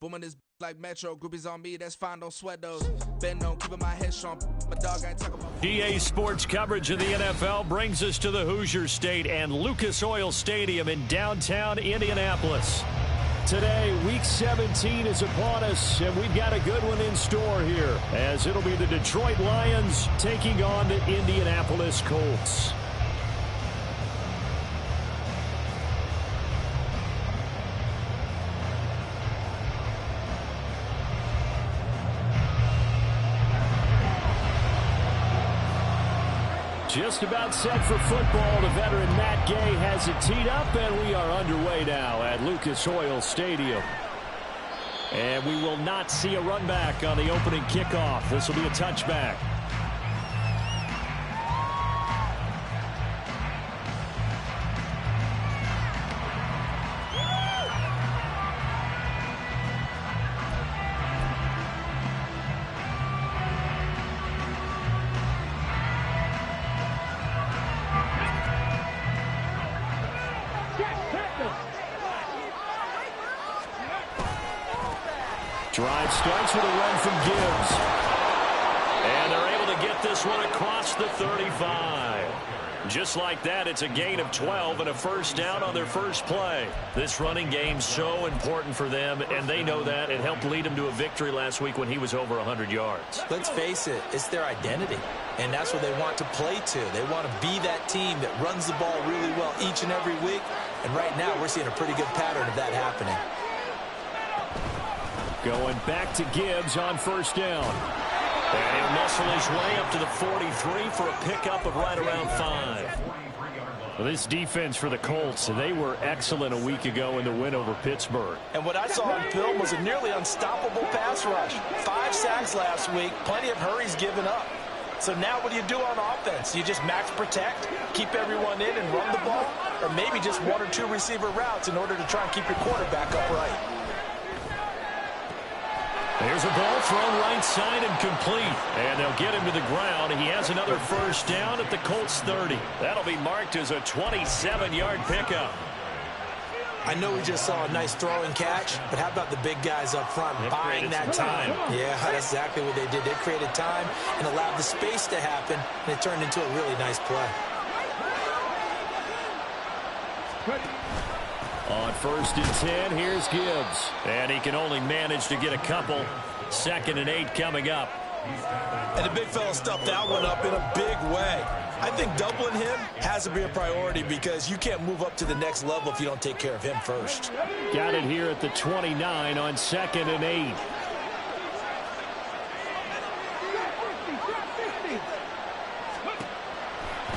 Booming this like Metro, groupies on me, that's fine, don't sweat those. Been on, keeping my head strong. My dog ain't talking about. EA Sports coverage of the NFL brings us to the Hoosier State and Lucas Oil Stadium in downtown Indianapolis. Today, Week 17 is upon us, and we've got a good one in store here, as it'll be the Detroit Lions taking on the Indianapolis Colts. Just about set for football. The veteran Matt Gay has it teed up, and we are underway now at Lucas Oil Stadium. And we will not see a run back on the opening kickoff. This will be a touchback. Drive starts with a run from Gibbs. And they're able to get this one across the 35. Just like that, it's a gain of 12 and a first down on their first play. This running game's so important for them, and they know that. It helped lead them to a victory last week when he was over 100 yards. Let's face it, it's their identity, and that's what they want to play to. They want to be that team that runs the ball really well each and every week, and right now we're seeing a pretty good pattern of that happening. Going back to Gibbs on first down. And he'll muscle his way up to the 43 for a pickup of right around 5. Well, this defense for the Colts, they were excellent a week ago in the win over Pittsburgh. And what I saw on film was a nearly unstoppable pass rush. 5 sacks last week, plenty of hurries given up. So now what do you do on offense? You just max protect, keep everyone in and run the ball, or maybe just 1 or 2 receiver routes in order to try and keep your quarterback upright. There's a ball thrown right side and complete. And they'll get him to the ground. He has another first down at the Colts 30. That'll be marked as a 27-yard pickup. I know we just saw a nice throw and catch, but how about the big guys up front buying that time? Yeah, that's exactly what they did. They created time and allowed the space to happen, and it turned into a really nice play. On first and 10, here's Gibbs. And he can only manage to get a couple. 2nd and 8 coming up. And the big fella stuffed that one up in a big way. I think doubling him has to be a priority because you can't move up to the next level if you don't take care of him first. Got it here at the 29 on 2nd and 8.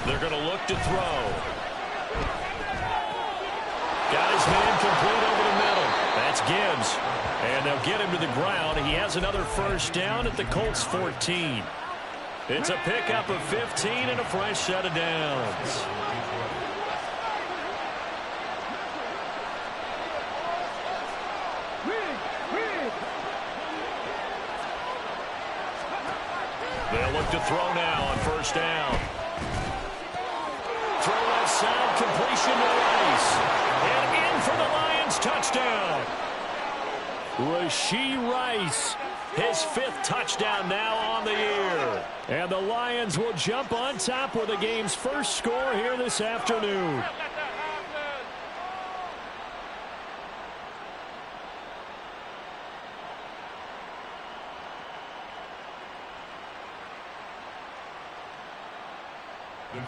They're going to look to throw. Got his man complete over the middle. That's Gibbs. And they'll get him to the ground. He has another first down at the Colts 14. It's a pickup of 15 and a fresh set of downs. They'll look to throw now on first down. Throw left side, completion to Rice. And in for the Lions, touchdown. Rashee Rice, his 5th touchdown now on the year. And the Lions will jump on top with the game's first score here this afternoon.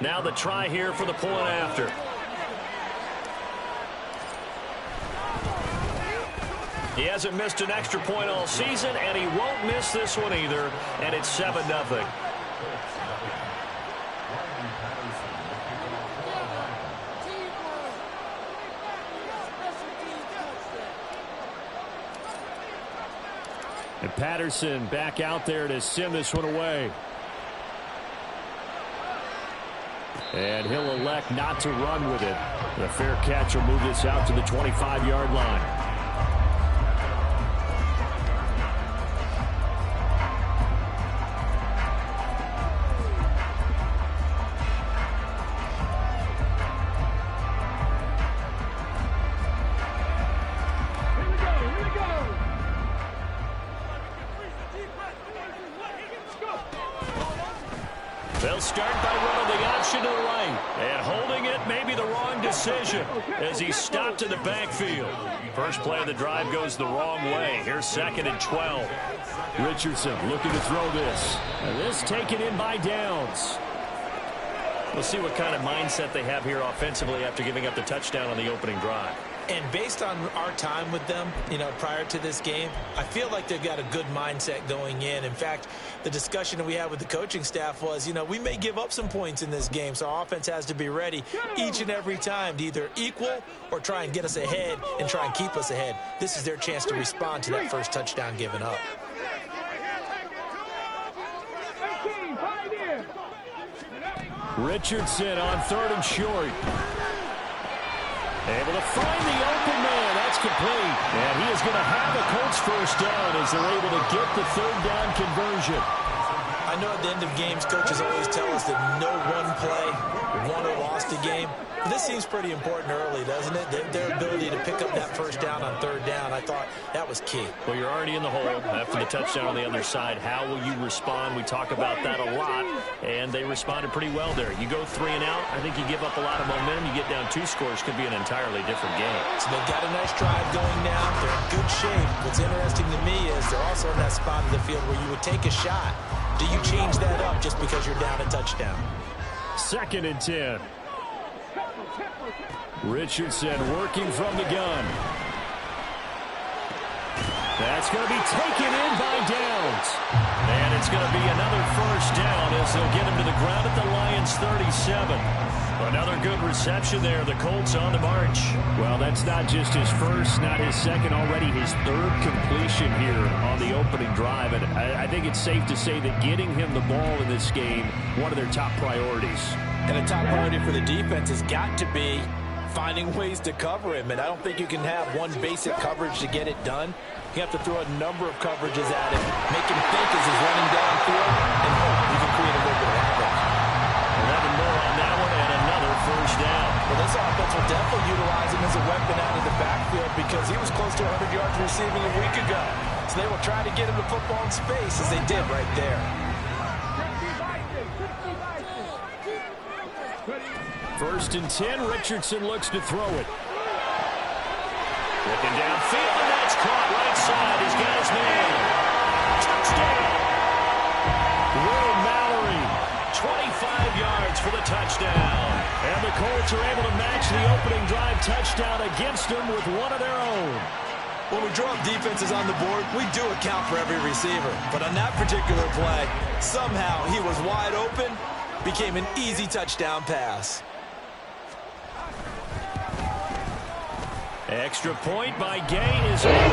Now the try here for the point after. He hasn't missed an extra point all season, and he won't miss this one either, and it's 7-0. And Patterson back out there to send this one away. And he'll elect not to run with it. The fair catch will move this out to the 25-yard line. They'll start by running the option to the right. And holding it may be the wrong decision as he stopped in the backfield. First play of the drive goes the wrong way. Here's 2nd and 12. Richardson looking to throw this. And this taken in by Downs. We'll see what kind of mindset they have here offensively after giving up the touchdown on the opening drive. And based on our time with them, prior to this game, I feel like they've got a good mindset going in. In fact, the discussion that we had with the coaching staff was, we may give up some points in this game, so our offense has to be ready each and every time to either equal or try and get us ahead and try and keep us ahead. This is their chance to respond to that first touchdown given up. Richardson on 3rd and short. Able to find the open man. That's complete. And he is going to have a Colts first down as they're able to get the 3rd down conversion. I know at the end of games, coaches always tell us that no one play won or lost a game. But this seems pretty important early, doesn't it? Their ability to pick up that first down on 3rd down, I thought that was key. Well, you're already in the hole after the touchdown on the other side. How will you respond? We talk about that a lot, and they responded pretty well there. You go 3 and out, I think you give up a lot of momentum. You get down 2 scores, could be an entirely different game. So they've got a nice drive going now. They're in good shape. What's interesting to me is they're also in that spot of the field where you would take a shot. Do you change that up just because you're down a touchdown? 2nd and 10. Richardson working from the gun. That's going to be taken in by Downs. And it's going to be another first down as they'll get him to the ground at the Lions 37. Another good reception there. The Colts on the march. Well, that's not just his first, not his second, already his 3rd completion here on the opening drive. And I think it's safe to say that getting him the ball in this game, one of their top priorities. And a top priority for the defense has got to be finding ways to cover him. And I don't think you can have one basic coverage to get it done. You have to throw a number of coverages at him, make him think as he's running downfield, and hope you can create a little bit of havoc. 11 more on that one, and another first down. Well, this offense will definitely utilize him as a weapon out of the backfield because he was close to 100 yards receiving a week ago. So they will try to get him the football in space as they did right there. 1st and 10, Richardson looks to throw it. Looking downfield, and that's caught right side. He's got his man. Touchdown. Will Mallory. 25 yards for the touchdown. And the Colts are able to match the opening drive touchdown against them with one of their own. When we draw up defenses on the board, we do account for every receiver. But on that particular play, somehow he was wide open, became an easy touchdown pass. Extra point by Gay is good. And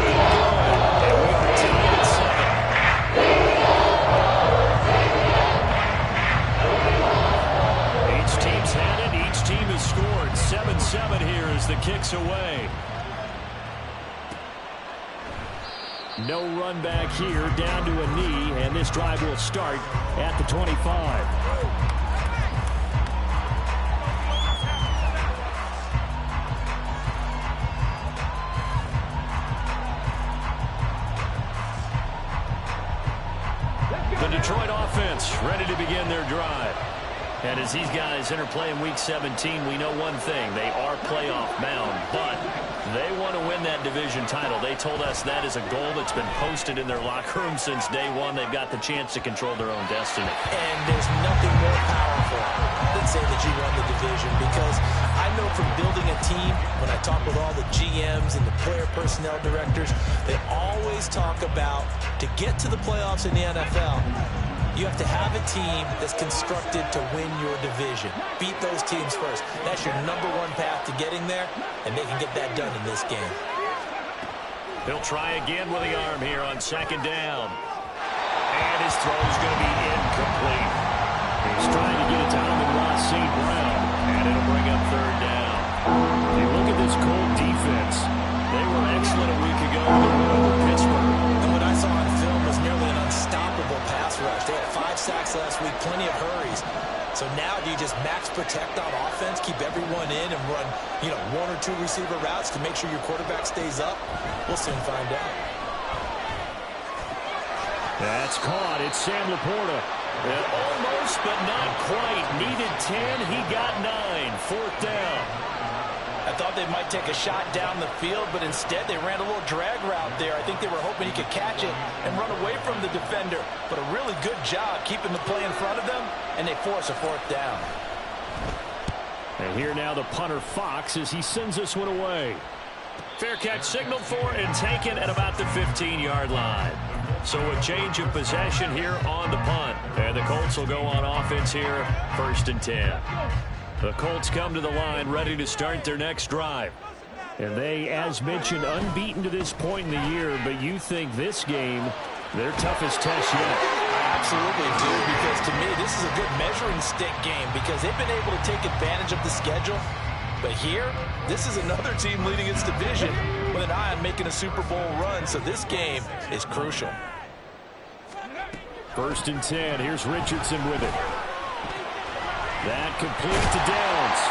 we are tied at 7. Each team's had it. Each team has scored. 7-7 here as the kick's away. No run back here, down to a knee, and this drive will start at the 25. The Detroit offense ready to begin their drive. And as these guys interplay in Week 17, we know one thing. They are playoff bound, but they want to win that division title. They told us that is a goal that's been posted in their locker room since day one. They've got the chance to control their own destiny. And there's nothing more powerful than saying that you won the division, because I know from building a team, when I talk with all the GMs and the player personnel directors, they always talk about to get to the playoffs in the NFL, you have to have a team that's constructed to win your division. Beat those teams first. That's your number one path to getting there, and they can get that done in this game. He'll try again with the arm here on 2nd down. And his throw is going to be incomplete. He's trying to get it to Amon-Ra St. Brown, and it'll bring up 3rd down. Hey, look at this Colt defense. They were excellent a week ago with the win over Pittsburgh. And what I saw on film was nearly an unstoppable pass rush. They had 5 sacks last week, plenty of hurries. So now do you just max protect on offense, keep everyone in, and run, 1 or 2 receiver routes to make sure your quarterback stays up? We'll soon find out. That's caught. It's Sam Laporta. And almost, but not quite. Needed 10. He got 9. 4th down. I thought they might take a shot down the field, but instead they ran a little drag route there. I think they were hoping he could catch it and run away from the defender. But a really good job keeping the play in front of them, and they force a 4th down. And here now the punter Fox as he sends this one away. Fair catch signaled for and taken at about the 15-yard line. So a change of possession here on the punt. And the Colts will go on offense here, 1st and 10. The Colts come to the line ready to start their next drive. And they, as mentioned, unbeaten to this point in the year, but you think this game, their toughest test yet. I absolutely do, because to me, this is a good measuring stick game because they've been able to take advantage of the schedule. But here, this is another team leading its division with an eye on making a Super Bowl run, so this game is crucial. 1st and 10. Here's Richardson with it. That complete to Downs.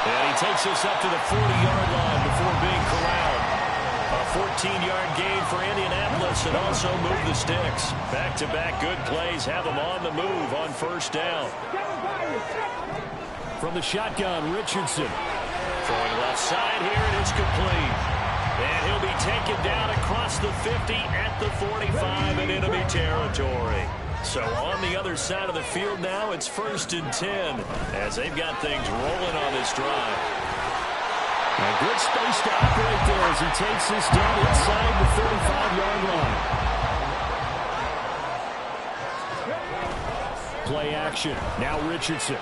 And he takes us up to the 40-yard line before being corralled. A 14-yard gain for Indianapolis and also move the sticks. Back-to-back good plays have them on the move on 1st down. From the shotgun, Richardson. Throwing left side here, and it's complete. And he'll be taken down across the 50 at the 45 in enemy territory. So on the other side of the field now, it's 1st and 10 as they've got things rolling on this drive. A good space to operate there as he takes this down inside the 35-yard line. Play action. Now Richardson.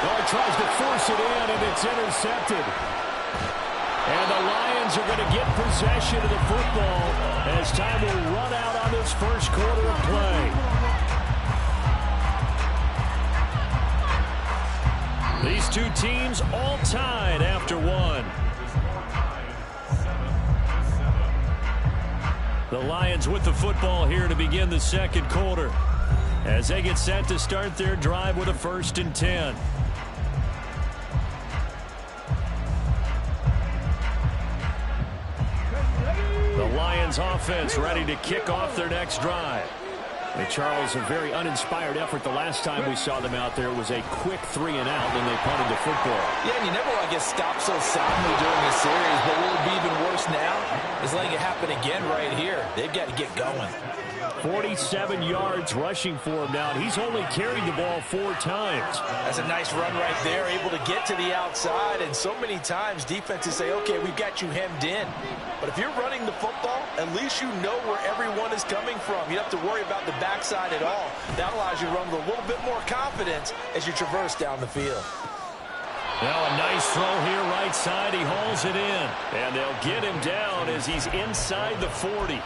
Oh, tries to force it in, and it's intercepted. And the Lions are going to get possession of the football as time will run out on this 1st quarter of play. These two teams all tied after 1. The Lions with the football here to begin the 2nd quarter as they get set to start their drive with a 1st and 10. Lions offense ready to kick off their next drive. And Charles, a very uninspired effort. The last time we saw them out there was a quick 3 and out, and they punted the football. Yeah, and you never want to get stopped so soundly during the series, but what would be even worse now is letting it happen again right here. They've got to get going. 47 yards rushing for him now, and he's only carried the ball 4 times. That's a nice run right there, able to get to the outside, and so many times defenses say, okay, we've got you hemmed in. But if you're running the football, at least you know where everyone is coming from. You don't have to worry about the backside at all. That allows you to run with a little bit more confidence as you traverse down the field. Now a nice throw here right side. He hauls it in. And they'll get him down as he's inside the 40.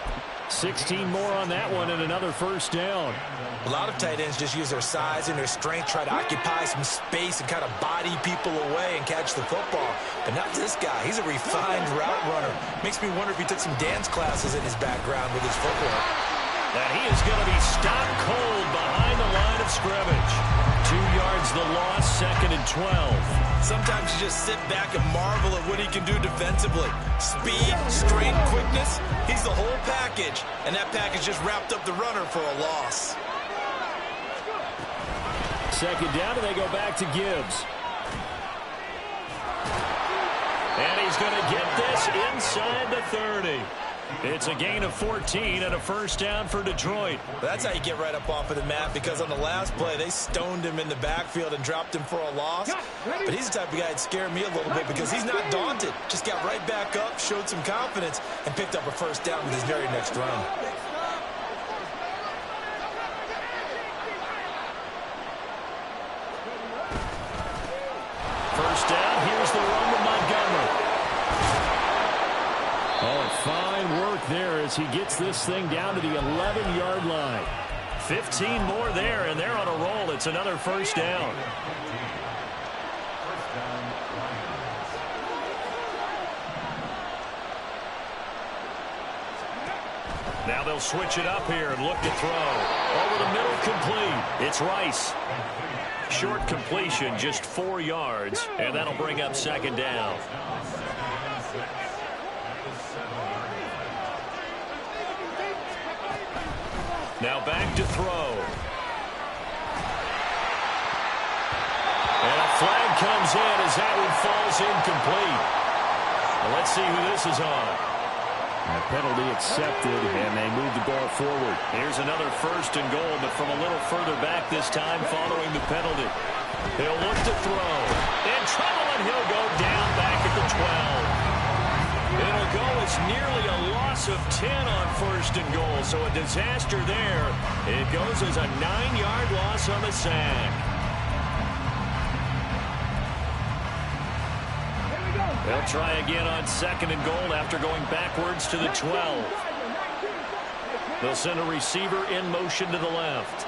16 more on that one and another 1st down. A lot of tight ends just use their size and their strength, try to occupy some space and kind of body people away and catch the football. But not this guy. He's a refined route runner. Makes me wonder if he took some dance classes in his background with his footwork. And he is going to be stopped cold behind the line of scrimmage. 2 yards the loss, 2nd and 12. Sometimes you just sit back and marvel at what he can do defensively. Speed, strength, quickness, he's the whole package. And that package just wrapped up the runner for a loss. 2nd down, and they go back to Gibbs. And he's going to get this inside the 30. It's a gain of 14 and a 1st down for Detroit. That's how you get right up off of the mat, because on the last play, they stoned him in the backfield and dropped him for a loss. But he's the type of guy that scared me a little bit because he's not daunted. Just got right back up, showed some confidence, and picked up a 1st down with his very next run. First down, here's the run with Montgomery. Oh, fine work there as he gets this thing down to the 11-yard line. 15 more there, and they're on a roll. It's another 1st down. Now they'll switch it up here and look to throw. Over the middle, complete. It's Rice. Short completion, just 4 yards, and that'll bring up 2nd down. Now back to throw. And a flag comes in as that one falls incomplete. Well, let's see who this is on. A penalty accepted, and they move the ball forward. Here's another 1st and goal, but from a little further back this time following the penalty. He'll look to throw. In trouble, and he'll go down back at the 12. It'll go as nearly a loss of 10 on 1st and goal, so a disaster there. It goes as a 9-yard loss on the sack. They'll try again on 2nd and goal after going backwards to the 12. They'll send a receiver in motion to the left.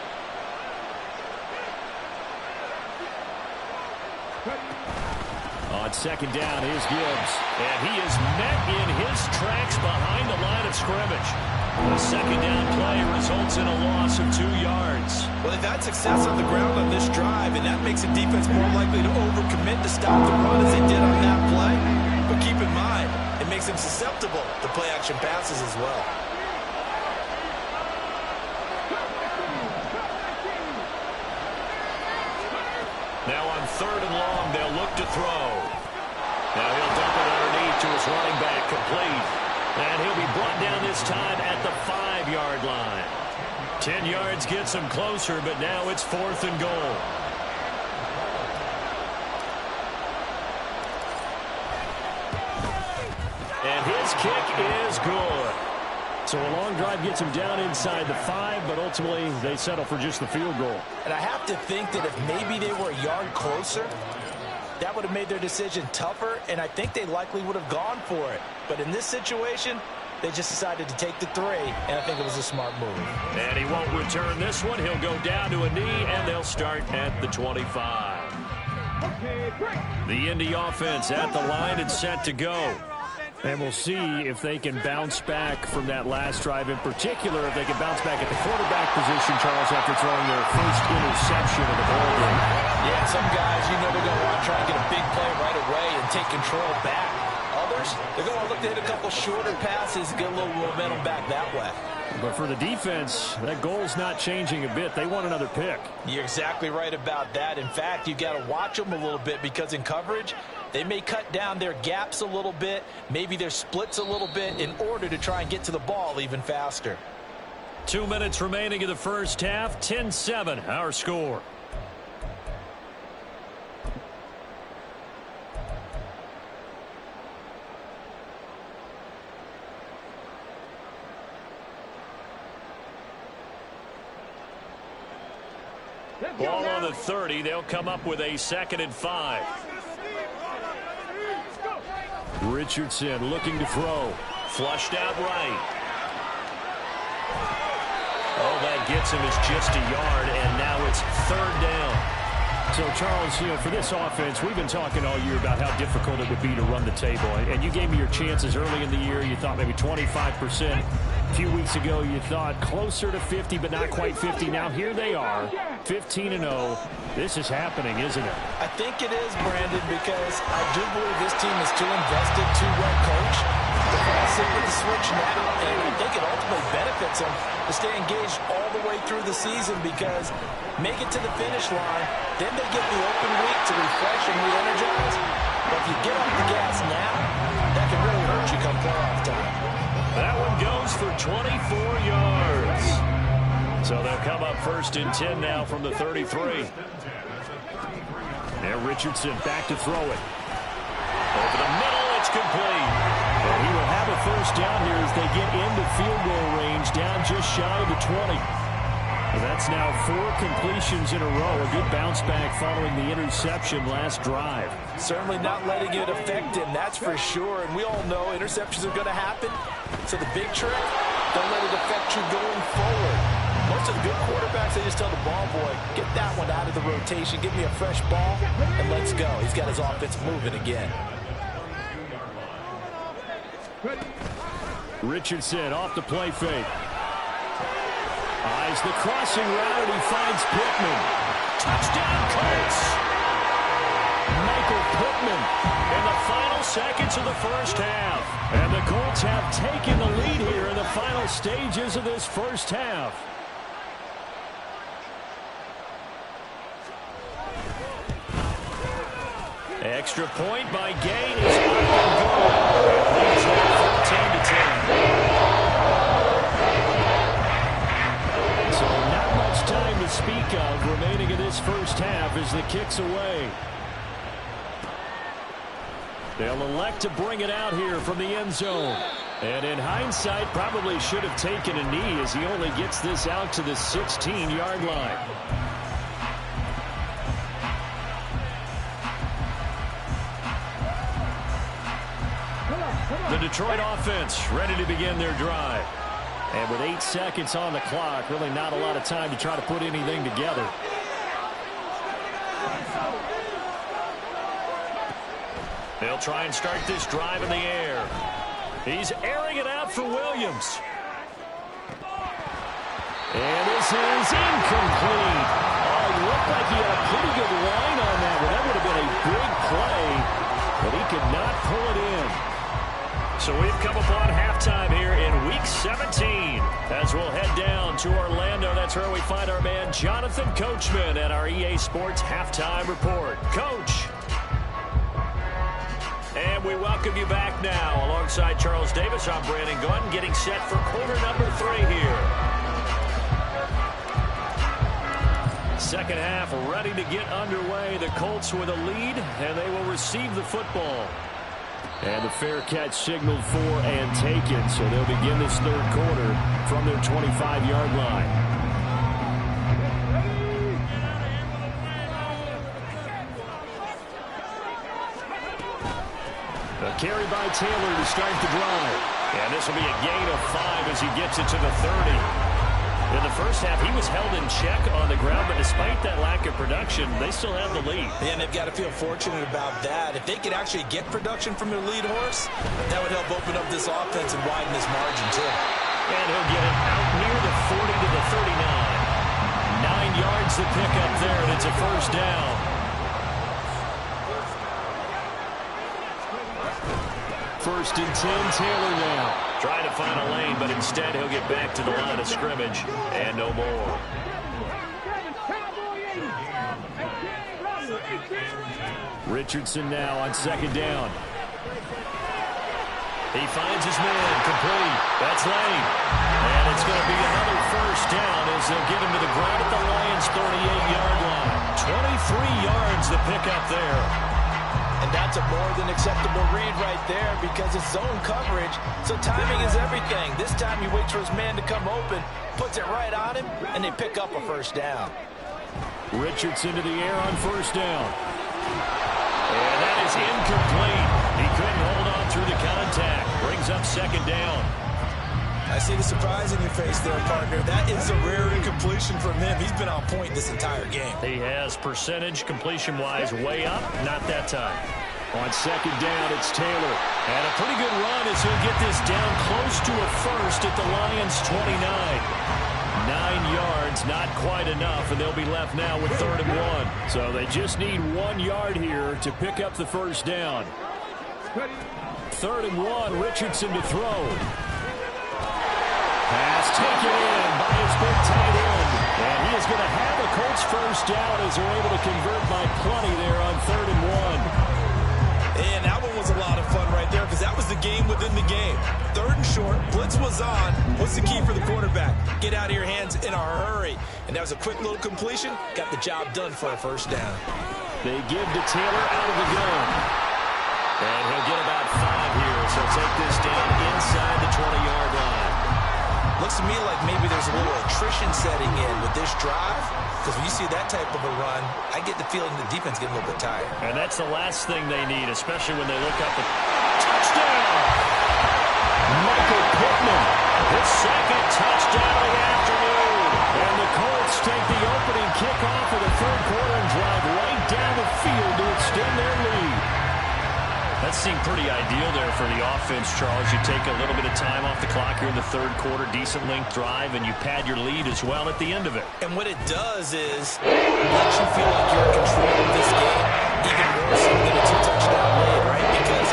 On 2nd down, here's Gibbs. And he is met in his tracks behind the line of scrimmage. The 2nd down play results in a loss of 2 yards. Well, they've had success on the ground on this drive, and that makes the defense more likely to overcommit to stop the run as they did on that play. But keep in mind, it makes them susceptible to play-action passes as well. Now on 3rd and long, they'll look to throw. Now he'll dump it underneath to his running back, complete. And he'll be brought down this time at the 5-yard line. 10 yards gets him closer, but now it's 4th and goal. And his kick is good. So a long drive gets him down inside the 5, but ultimately they settle for just the field goal. And I have to think that if maybe they were a yard closer, that would have made their decision tougher, and I think they likely would have gone for it. But in this situation, they just decided to take the 3, and I think it was a smart move. And he won't return this one. He'll go down to a knee, and they'll start at the 25. The Indy offense at the line and set to go. And we'll see if they can bounce back from that last drive, in particular if they can bounce back at the quarterback position, Charles, after throwing their first interception of the ball game. Yeah, some guys, you know, they're going to want to try and get a big play right away and take control back. Others, they're going to want to look to hit a couple shorter passes, get a little momentum back that way. But for the defense, that goal's not changing a bit. They want another pick. You're exactly right about that. In fact, you've got to watch them a little bit because in coverage, they may cut down their gaps a little bit, maybe their splits a little bit in order to try and get to the ball even faster. 2 minutes remaining in the first half. 10-7, our score. Ball on the 30. They'll come up with a 2nd and 5. Richardson looking to throw. Flushed out right. Oh, that gets him is just a yard, and now it's 3rd down. So, Charles, you know, for this offense, we've been talking all year about how difficult it would be to run the table. And you gave me your chances early in the year. You thought maybe 25%. A few weeks ago, you thought closer to 50, but not quite 50. Now, here they are, 15-0. This is happening, isn't it? I think it is, Brandon, because I do believe this team is too invested, too well coached to sit with the switch now, and I think it ultimately benefits them to stay engaged all the way through the season because make it to the finish line, then they get the open week to refresh and re-energize. But if you get off the gas now, that can really hurt you come playoff time. That one goes for 24 yards. So they'll come up 1st and 10 now from the 33. Now Richardson back to throw it. Over the middle, it's complete. And he will have a 1st down here as they get into field goal range, down just shy of the 20. That's now 4 completions in a row. A good bounce back following the interception last drive. Certainly not letting it affect him, that's for sure. And we all know interceptions are going to happen. So the big trick, don't let it affect you going forward. Most of the good quarterbacks, they just tell the ball boy, get that one out of the rotation, give me a fresh ball, and let's go. He's got his offense moving again. Richardson off the play fake. Eyes the crossing route, and he finds Pittman. Touchdown, Colts! Michael Pittman in the final seconds of the first half. And the Colts have taken the lead here in the final stages of this first half. Extra point by Gain is up and good. It leads now 14-10. So not much time to speak of remaining in this first half as the kick's away. They'll elect to bring it out here from the end zone. And in hindsight, probably should have taken a knee as he only gets this out to the 16-yard line. The Detroit offense ready to begin their drive. And with 8 seconds on the clock, really not a lot of time to try to put anything together. They'll try and start this drive in the air. He's airing it out for Williams. And this is incomplete. Oh, it looked like he had a pretty good line on that one. That would have been a big play, but he could not pull it in. So we've come upon halftime here in Week 17. As we'll head down to Orlando, that's where we find our man Jonathan Coachman at our EA Sports Halftime Report. Coach. And we welcome you back now. Alongside Charles Davis, I'm Brandon Gaudin, getting set for quarter number 3 here. Second half ready to get underway. The Colts with a lead, and they will receive the football. And the fair catch signaled for and taken, so they'll begin this third quarter from their 25-yard line. A carry by Taylor to start the drive. And this will be a gain of 5 as he gets it to the 30. In the first half, he was held in check on the ground, but despite that lack of production, they still have the lead. Yeah, and they've got to feel fortunate about that. If they could actually get production from their lead horse, that would help open up this offense and widen this margin, too. And he'll get it out near the 40 to the 39. 9 yards to pick up there, and it's a first down. First and 10, Taylor now. Trying to find a lane, but instead he'll get back to the line of scrimmage and no more. Richardson now on second down. He finds his man, complete. That's Lane. And it's going to be another first down as they'll get him to the ground at the Lions' 38-yard line. 23 yards to pick up there. And that's a more than acceptable read right there because it's zone coverage, so timing is everything. This time he waits for his man to come open, puts it right on him, and they pick up a first down. Richardson to the air on first down. And that is incomplete. He couldn't hold on through the contact. Brings up second down. I see the surprise in your face there, partner. That is a rare incompletion from him. He's been on point this entire game. He has percentage completion-wise way up. Not that time. On second down, it's Taylor. And a pretty good run as he'll get this down close to a first at the Lions' 29. 9 yards, not quite enough, and they'll be left now with 3rd and 1. So they just need 1 yard here to pick up the first down. 3rd and 1, Richardson to throw. Pass taken in by his big tight end. And he is going to have a Colts first down as they're able to convert by plenty there on 3rd and 1. And that one was a lot of fun right there because that was the game within the game. 3rd and short, blitz was on. What's the key for the quarterback? Get out of your hands in a hurry. And that was a quick little completion. Got the job done for a first down. They give to Taylor out of the gun. And he'll get about 5 here, so take this down inside the 20-yard line. Looks to me like maybe there's a little attrition setting in with this drive, because when you see that type of a run, I get the feeling the defense getting a little bit tired. And that's the last thing they need, especially when they look up at touchdown! Michael Pittman, his second touchdown of the afternoon. And the Colts take the opening kickoff of the third quarter and drive right down the field to extend their lead. That seemed pretty ideal there for the offense, Charles. You take a little bit of time off the clock here in the third quarter, decent length drive, and you pad your lead as well at the end of it. And what it does is let you feel like you're in control of this game, even more so than a 2-touchdown lead, right? Because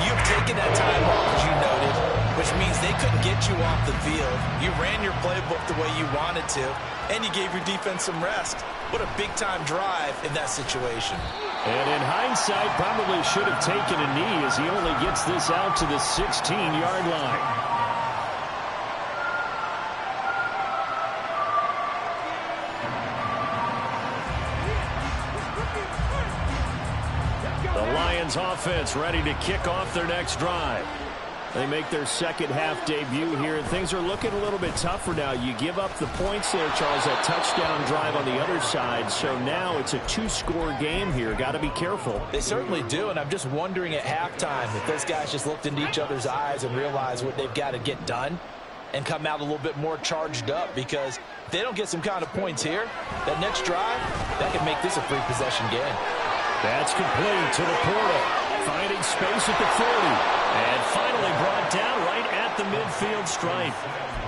you've taken that time off, as you noted, which means they couldn't get you off the field. You ran your playbook the way you wanted to, and you gave your defense some rest. What a big-time drive in that situation. And in hindsight, probably should have taken a knee as he only gets this out to the 16-yard line. Offense ready to kick off their next drive. They make their second half debut here, and things are looking a little bit tougher now. You give up the points there, Charles, that touchdown drive on the other side, so now it's a two-score game here. Got to be careful. They certainly do, and I'm just wondering at halftime if those guys just looked into each other's eyes and realized what they've got to get done and come out a little bit more charged up, because if they don't get some kind of points here, that next drive, that could make this a free possession game. That's complete to the portal. Finding space at the 40. And finally brought down right at the midfield stripe.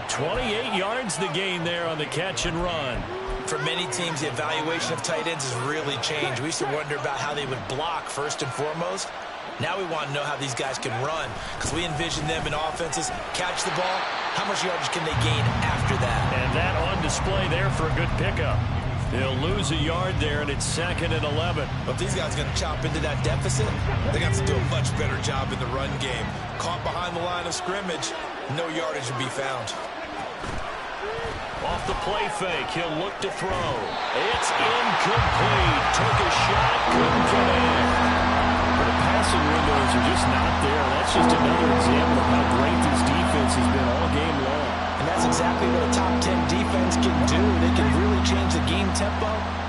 28 yards the gain there on the catch and run. For many teams, the evaluation of tight ends has really changed. We used to wonder about how they would block first and foremost. Now we want to know how these guys can run, because we envision them in offenses catch the ball. How much yardage can they gain after that? And that on display there for a good pickup. They'll lose a yard there, and it's 2nd and 11. But these guys are going to chop into that deficit. They got to do a much better job in the run game. Caught behind the line of scrimmage, no yardage to be found. Off the play fake, he'll look to throw. It's incomplete. Took a shot, couldn't connect. But the passing windows are just not there. That's just another example of how great this defense has been all game long. And that's exactly what a top 10 defense can do. They can really change the game tempo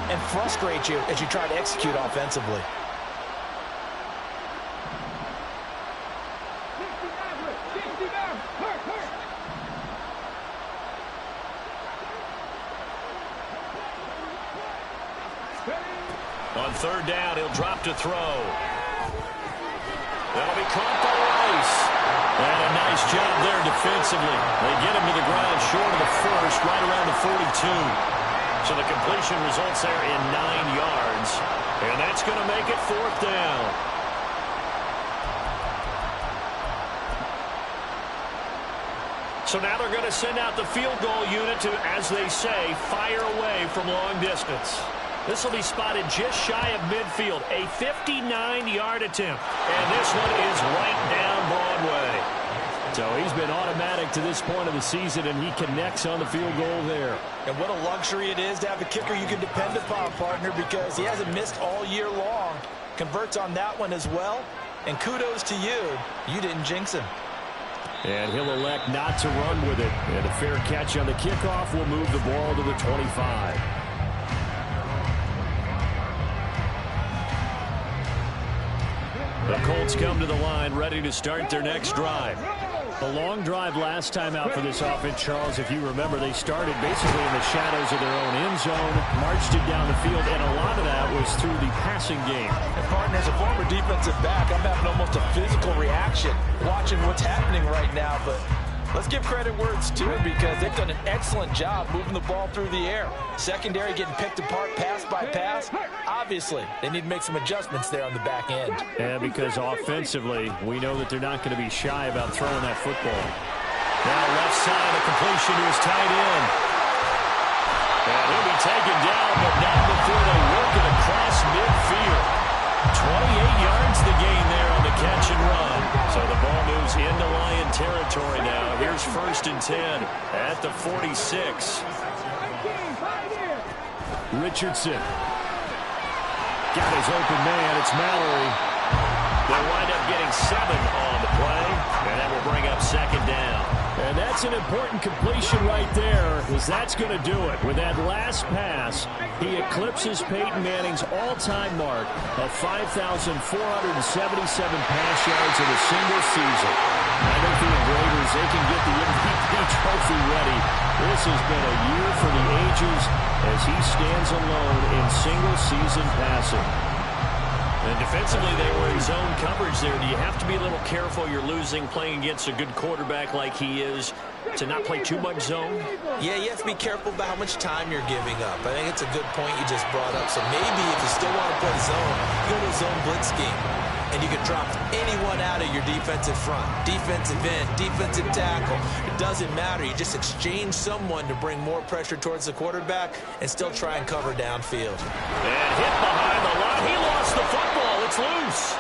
and frustrate you as you try to execute offensively. On 3rd down, he'll drop to throw. That'll be caught by Rice. And a nice job there defensively. They get him to the ground short of the first, right around the 42. So the completion results there in 9 yards. And that's going to make it 4th down. So now they're going to send out the field goal unit to, as they say, fire away from long distance. This will be spotted just shy of midfield, a 59-yard attempt. And this one is right down Broadway. So he's been automatic to this point of the season, and he connects on the field goal there. And what a luxury it is to have a kicker you can depend upon, partner, because he hasn't missed all year long. Converts on that one as well. And kudos to you. You didn't jinx him. And he'll elect not to run with it. And a fair catch on the kickoff will move the ball to the 25. The Colts come to the line ready to start their next drive. A long drive last time out for this offense, Charles. If you remember, they started basically in the shadows of their own end zone, marched it down the field, and a lot of that was through the passing game. And partner, as a former defensive back, I'm having almost a physical reaction watching what's happening right now, but let's give credit where it's due, because they've done an excellent job moving the ball through the air. Secondary getting picked apart pass by pass. Obviously, they need to make some adjustments there on the back end. Yeah, because offensively, we know that they're not going to be shy about throwing that football. Now left side, a completion to his tight end. And he'll be taken down, but not before they work it across midfield. 28 yards the gain there on the catch and run. So the ball moves into Lion territory now. Here's 1st and 10 at the 46. Richardson. Got his open man. It's Mallory. They'll wind up getting 7 on the play, and that will bring up 2nd down. And that's an important completion right there, because that's going to do it. With that last pass, he eclipses Peyton Manning's all-time mark of 5,477 pass yards in a single season. I think the Raiders, they can get the MVP trophy ready. This has been a year for the ages as he stands alone in single-season passing. And defensively, they were in zone coverage there. Do you have to be a little careful? You're losing, playing against a good quarterback like he is, to not play too much zone? Yeah, you have to be careful about how much time you're giving up. I think it's a good point you just brought up. So maybe if you still want to play zone, you go to a zone blitz scheme. and you can drop anyone out of your defensive front. Defensive end, defensive tackle. It doesn't matter. You just exchange someone to bring more pressure towards the quarterback and still try and cover downfield. And hit behind the line. He lost the football. It's loose.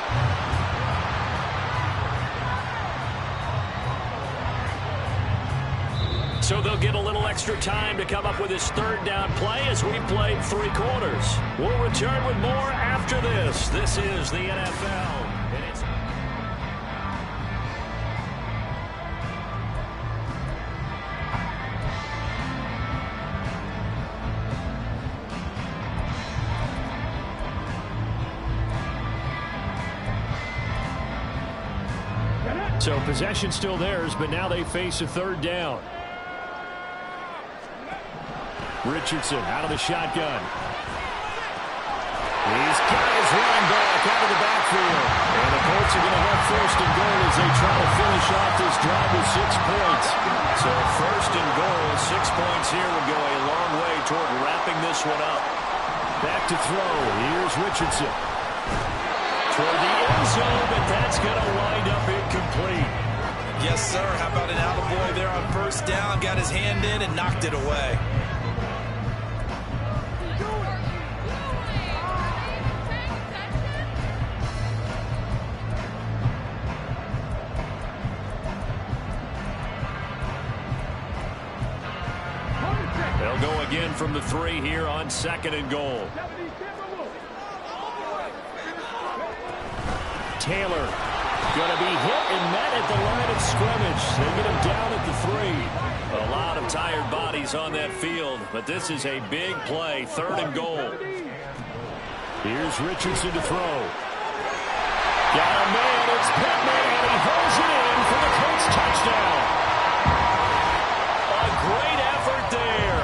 So they'll get a little extra time to come up with his third down play as we played 3 quarters. We'll return with more after this. This is the NFL. So possession still theirs, but now they face a third down. Richardson out of the shotgun. He's got his running back out of the backfield. And the Colts are going to have first and goal as they try to finish off this drive with 6 points. So first and goal, 6 points here would go a long way toward wrapping this one up. Back to throw. Here's Richardson. Toward the end zone, but that's going to wind up incomplete. Yes, sir. How about an attaboy there on first down? Got his hand in and knocked it away. They'll go again from the 3 here on second and goal. Taylor going to be hit and met at the line of scrimmage. They get him down at the 3. A lot of tired bodies on that field, but this is a big play. Third and goal. Here's Richardson to throw. Got a man. It's Pittman, and he holds it in for the Colts touchdown. A great effort there.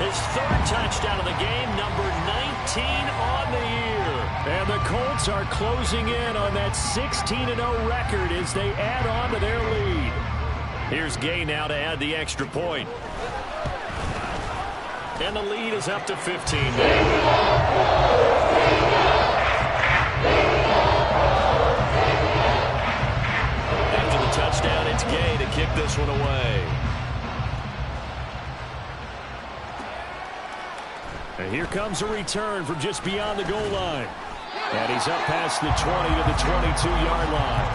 His 3rd touchdown of the game, number 19 on the year. And the Colts are closing in on that 16-0 record as they add on to their lead. Here's Gay now to add the extra point. And the lead is up to 15 now. After the touchdown, it's Gay to kick this one away. And here comes a return from just beyond the goal line. And he's up past the 20 to the 22-yard line.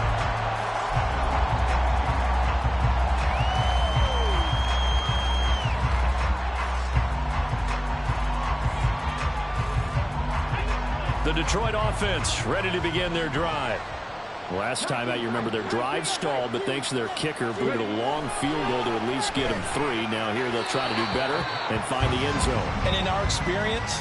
The Detroit offense ready to begin their drive. Last time out, you remember their drive stalled, but thanks to their kicker, booted a long field goal to at least get them 3. Now here they'll try to do better and find the end zone. And in our experience,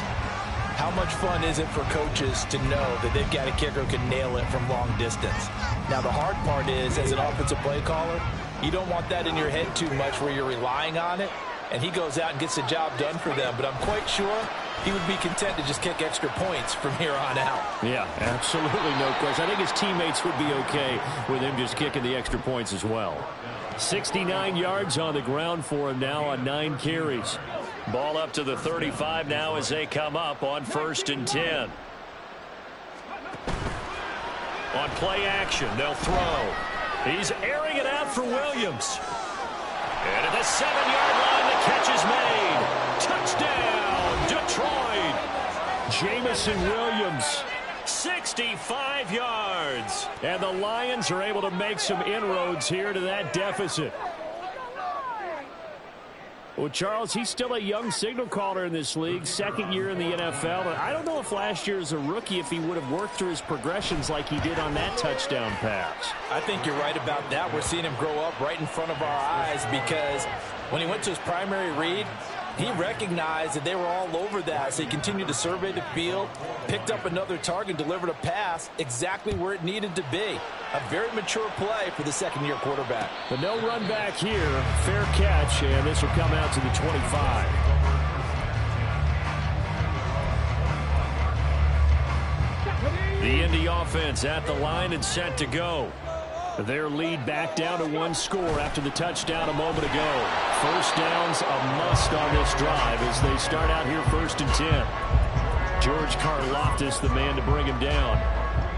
how much fun is it for coaches to know that they've got a kicker who can nail it from long distance? Now the hard part is, as an offensive play caller, you don't want that in your head too much where you're relying on it, and he goes out and gets the job done for them. But I'm quite sure he would be content to just kick extra points from here on out. Yeah, absolutely no question. I think his teammates would be okay with him just kicking the extra points as well. 69 yards on the ground for him now on 9 carries. Ball up to the 35 now as they come up on 1st and 10. On play action, they'll throw. He's airing it out for Williams. And at the 7-yard line, the catch is made. Touchdown, Detroit. Jamison Williams, 65 yards. And the Lions are able to make some inroads here to that deficit. Well, Charles, he's still a young signal caller in this league, 2nd year in the NFL. But I don't know if last year as a rookie, if he would have worked through his progressions like he did on that touchdown pass. I think you're right about that. We're seeing him grow up right in front of our eyes because when he went to his primary read, he recognized that they were all over that. So he continued to survey the field, picked up another target, delivered a pass exactly where it needed to be. A very mature play for the 2nd-year quarterback. But no run back here. Fair catch, and this will come out to the 25. The Indy offense at the line and set to go. Their lead back down to 1 score after the touchdown a moment ago. First down's a must on this drive as they start out here 1st and 10. George Karlaftis, the man to bring him down.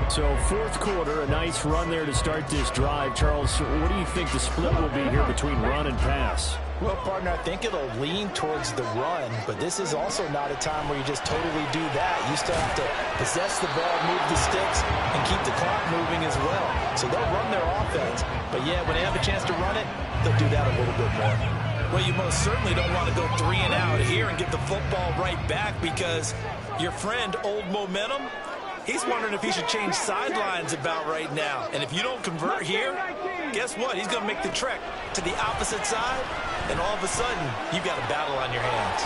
So fourth quarter, a nice run there to start this drive. Charles, what do you think the split will be here between run and pass? Well, partner, I think it'll lean towards the run, but this is also not a time where you just totally do that. You still have to possess the ball, move the sticks, and keep the clock moving as well. So they'll run their offense, but yeah, when they have a chance to run it, they'll do that a little bit more. Well, you most certainly don't want to go 3 and out here and get the football right back, because your friend, Old Momentum, he's wondering if he should change sidelines about right now. And if you don't convert here, guess what? He's going to make the trek to the opposite side, and all of a sudden, you've got a battle on your hands.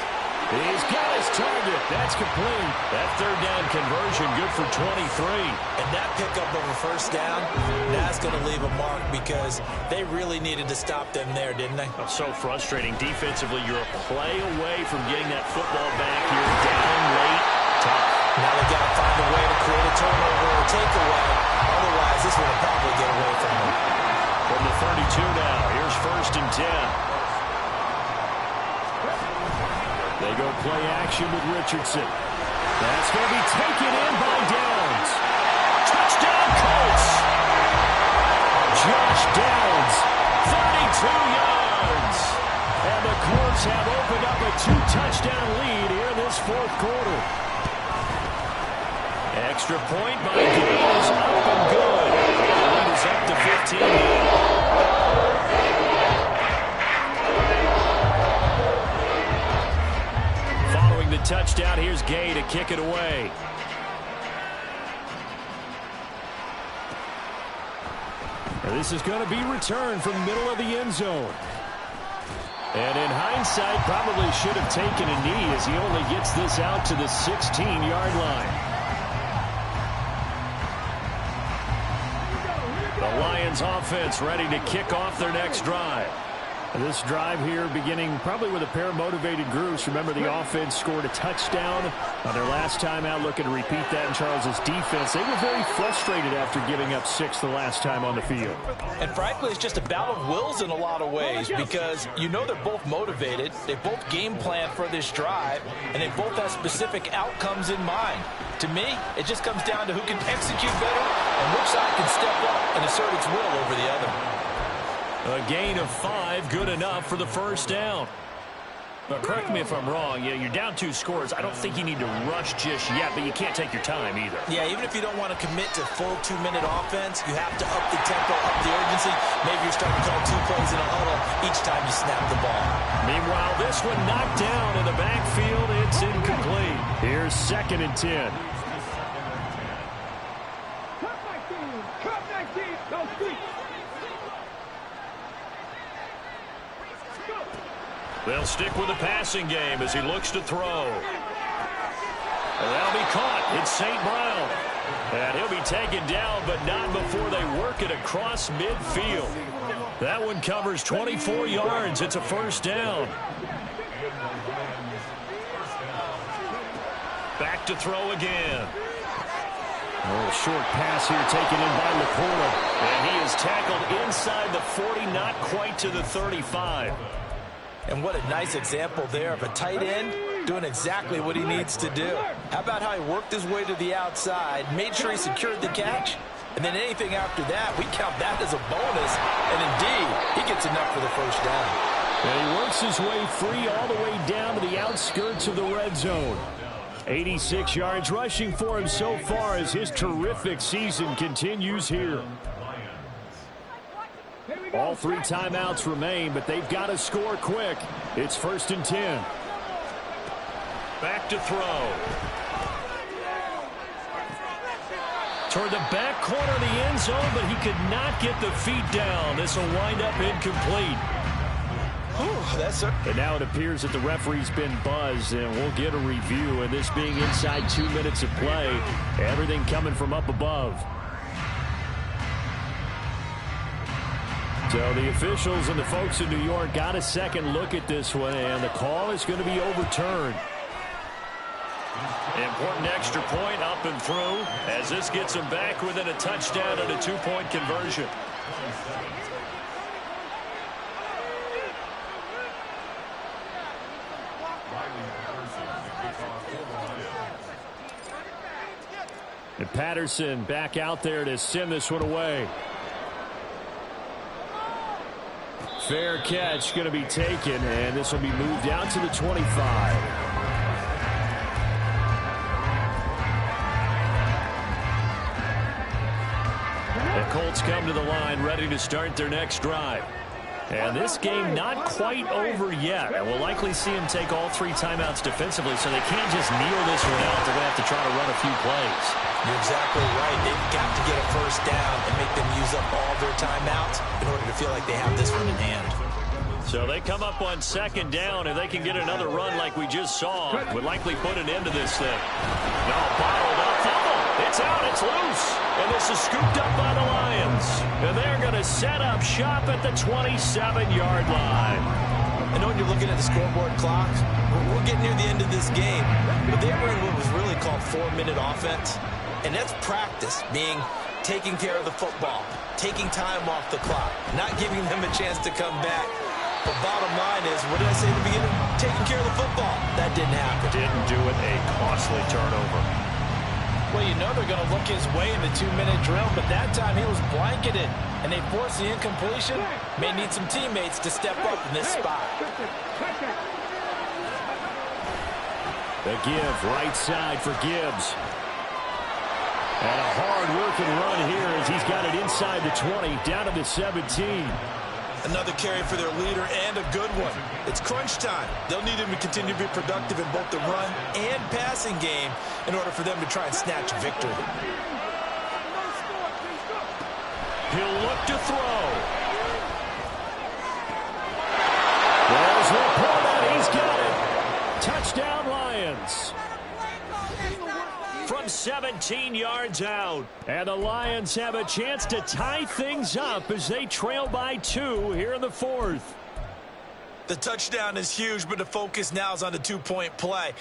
He's got his target. That's complete. That third down conversion, good for 23. And that pickup of a first down, that's going to leave a mark, because they really needed to stop them there, didn't they? Oh, so frustrating. Defensively, you're a play away from getting that football back here. Down late, tough. Now they've got to find a way to create a turnover or a takeaway. Otherwise, this one will probably get away from them. From the 32 now, here's 1st and 10. They go play action with Richardson. That's going to be taken in by Downs. Touchdown, Colts! Josh Downs, 32 yards. And the Colts have opened up a 2-touchdown lead here in this fourth quarter. Extra point by Downs, up and good. The lead is up to 15 now. The touchdown, here's Gay to kick it away. And this is going to be returned from the middle of the end zone. And in hindsight, probably should have taken a knee, as he only gets this out to the 16-yard line. The Lions offense ready to kick off their next drive. This drive here beginning probably with a pair of motivated groups. Remember, the offense scored a touchdown on their last time out, looking to repeat that in Charles's defense. They were very frustrated after giving up 6 the last time on the field. And frankly, it's just a battle of wills in a lot of ways, because you know they're both motivated. They both game plan for this drive, and they both have specific outcomes in mind. To me, it just comes down to who can execute better and which side can step up and assert its will over the other. A gain of 5, good enough for the first down. But correct me if I'm wrong, you're down 2 scores. I don't think you need to rush just yet, but you can't take your time either. Yeah, even if you don't want to commit to full 2-minute offense, you have to up the tempo, up the urgency. Maybe you're starting to call 2 plays in a huddle each time you snap the ball. Meanwhile, this one knocked down in the backfield. It's incomplete. Here's 2nd and 10. They'll stick with the passing game as he looks to throw. And that'll be caught. It's St. Brown. And he'll be taken down, but not before they work it across midfield. That one covers 24 yards. It's a first down. Back to throw again. A short pass here taken in by Laporta. And he is tackled inside the 40, not quite to the 35. And what a nice example there of a tight end doing exactly what he needs to do. How about how he worked his way to the outside, made sure he secured the catch, and then anything after that, we count that as a bonus. And indeed, he gets enough for the first down. And he works his way free all the way down to the outskirts of the red zone. 86 yards rushing for him so far as his terrific season continues here. All 3 timeouts remain, but they've got to score quick. It's 1st and 10. Back to throw. Toward the back corner of the end zone, but he could not get the feet down. This will wind up incomplete. And now it appears that the referee's been buzzed, and we'll get a review. And this being inside 2 minutes of play, everything coming from up above. So the officials and the folks in New York got a second look at this one, and the call is going to be overturned. Important extra point up and through as this gets them back within a touchdown and a 2-point conversion. And Patterson back out there to send this one away. Fair catch going to be taken, and this will be moved out to the 25. The Colts come to the line ready to start their next drive. And this game not quite over yet. And we'll likely see them take all 3 timeouts defensively, so they can't just kneel this one out. They're going to have to try to run a few plays. You're exactly right. They've got to get a first down and make them use up all their timeouts in order to feel like they have this one in hand. So they come up on second down, and they can get another run like we just saw. Would likely put an end to this thing. No, bottled up. Fumble. It's out. It's loose. And this is scooped up by the Lions. And they're going to set up shop at the 27-yard line. I know when you're looking at the scoreboard clock, we're getting near the end of this game. But they were in what was really called 4-minute offense. And that's practice, being taking care of the football, taking time off the clock, not giving them a chance to come back. But bottom line is, what did I say at the beginning? Taking care of the football. That didn't happen. Didn't do it. A costly turnover. Well, you know they're going to look his way in the 2-minute drill, but that time he was blanketed, and they forced the incompletion. May need some teammates to step up in this spot. The give, right side for Gibbs. And a hard-working run here as he's got it inside the 20, down to the 17. Another carry for their leader, and a good one. It's crunch time. They'll need him to continue to be productive in both the run and passing game in order for them to try and snatch victory. He'll look to throw. There's Laporta. He's got it. Touchdown, Lions. From 17 yards out. And the Lions have a chance to tie things up as they trail by 2 here in the 4th. The touchdown is huge, but the focus now is on the 2-point play.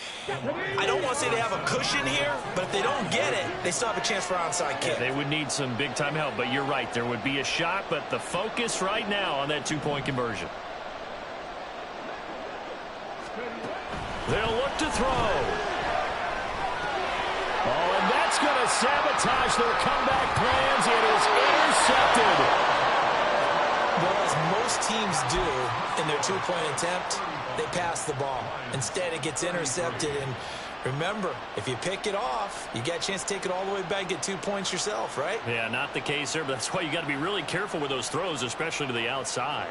I don't want to say they have a cushion here, but if they don't get it, they still have a chance for onside kick. Yeah, they would need some big-time help, but you're right. There would be a shot, but the focus right now on that 2-point conversion. They'll look to throw. Oh, and that's going to sabotage their comeback plans. It is intercepted. Well, as most teams do in their 2-point attempt, they pass the ball. Instead, it gets intercepted. And remember, if you pick it off, you got a chance to take it all the way back and get 2 points yourself, right? Yeah, not the case there, but that's why you got to be really careful with those throws, especially to the outside.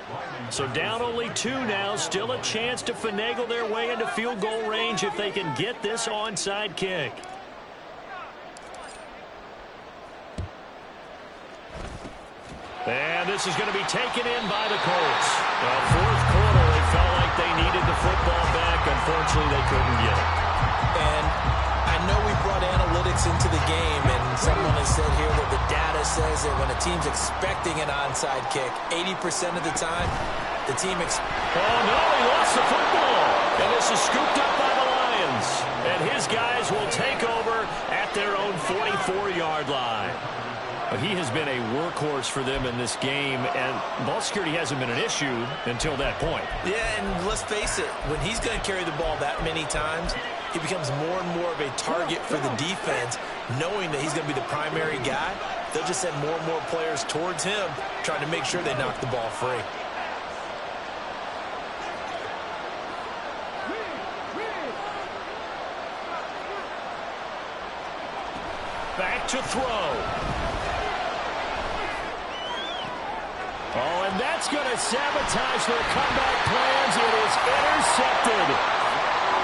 So down only 2 now, still a chance to finagle their way into field goal range if they can get this onside kick. And this is going to be taken in by the Colts. Well, 4th quarter, they felt like they needed the football back. Unfortunately, they couldn't get it. And I know we brought analytics into the game, and someone has said here that the data says that when a team's expecting an onside kick, 80% of the time, the team Oh, no, he lost the football. And this is scooped up by the Lions. And his guys will take over at their own 44-yard line. He has been a workhorse for them in this game, and ball security hasn't been an issue until that point. Yeah, and let's face it, when he's going to carry the ball that many times, he becomes more and more of a target for the defense, knowing that he's going to be the primary guy. They'll just send more and more players towards him, trying to make sure they knock the ball free. Back to throw. Oh, and that's going to sabotage their comeback plans. It is intercepted.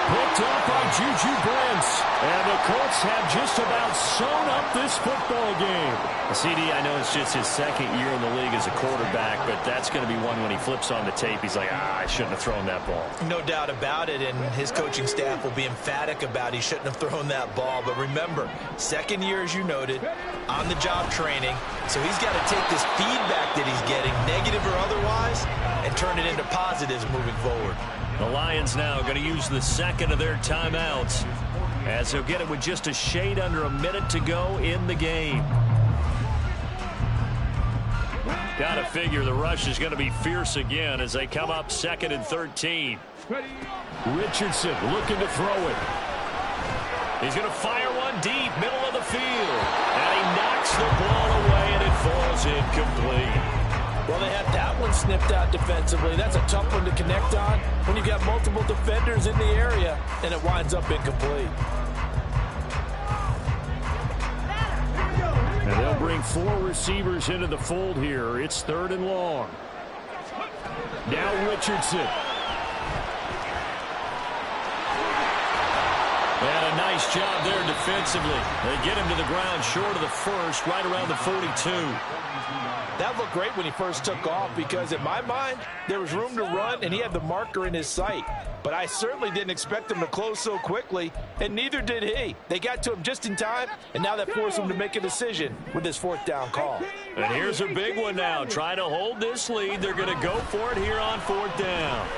Picked up by Juju Brents. And the Colts have just about sewn up this football game. CD, I know it's just his 2nd year in the league as a quarterback, but that's going to be one when he flips on the tape. He's like, I shouldn't have thrown that ball. No doubt about it, and his coaching staff will be emphatic about he shouldn't have thrown that ball. But remember, 2nd year, as you noted, on-the-job training. So he's got to take this feedback that he's getting, negative or otherwise, and turn it into positives moving forward. The Lions now going to use the 2nd of their timeouts, as they'll get it with just a shade under a minute to go in the game. Got to figure the rush is going to be fierce again as they come up 2nd and 13. Richardson looking to throw it. He's going to fire one deep, middle of the field. And he knocks the ball away, and it falls incomplete. Well, they had that one snipped out defensively. That's a tough one to connect on when you've got multiple defenders in the area, and it winds up incomplete. And they'll bring 4 receivers into the fold here. It's 3rd and long. Now Richardson. And a nice job there defensively. They get him to the ground short of the first, right around the 42. That looked great when he first took off because, in my mind, there was room to run, and he had the marker in his sight. But I certainly didn't expect him to close so quickly, and neither did he. They got to him just in time, and now that forced him to make a decision with his 4th down call. And here's a big one now. Trying to hold this lead. They're going to go for it here on 4th down.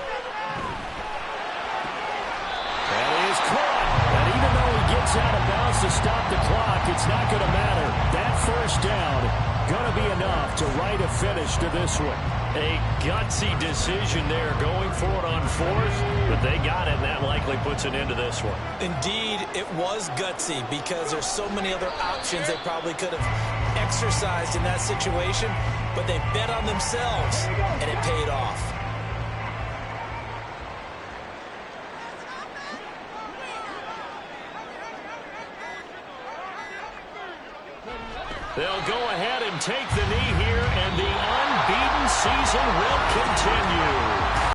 And he is caught. And even though he gets out of bounds to stop the clock, it's not going to matter. That 1st down going to be enough to write a finish to this one. A gutsy decision there going for it on 4th, but they got it, and that likely puts an end to this one. Indeed, it was gutsy because there's so many other options they probably could have exercised in that situation, but they bet on themselves, and it paid off. They'll go ahead and take the knee here, and the unbeaten season will continue.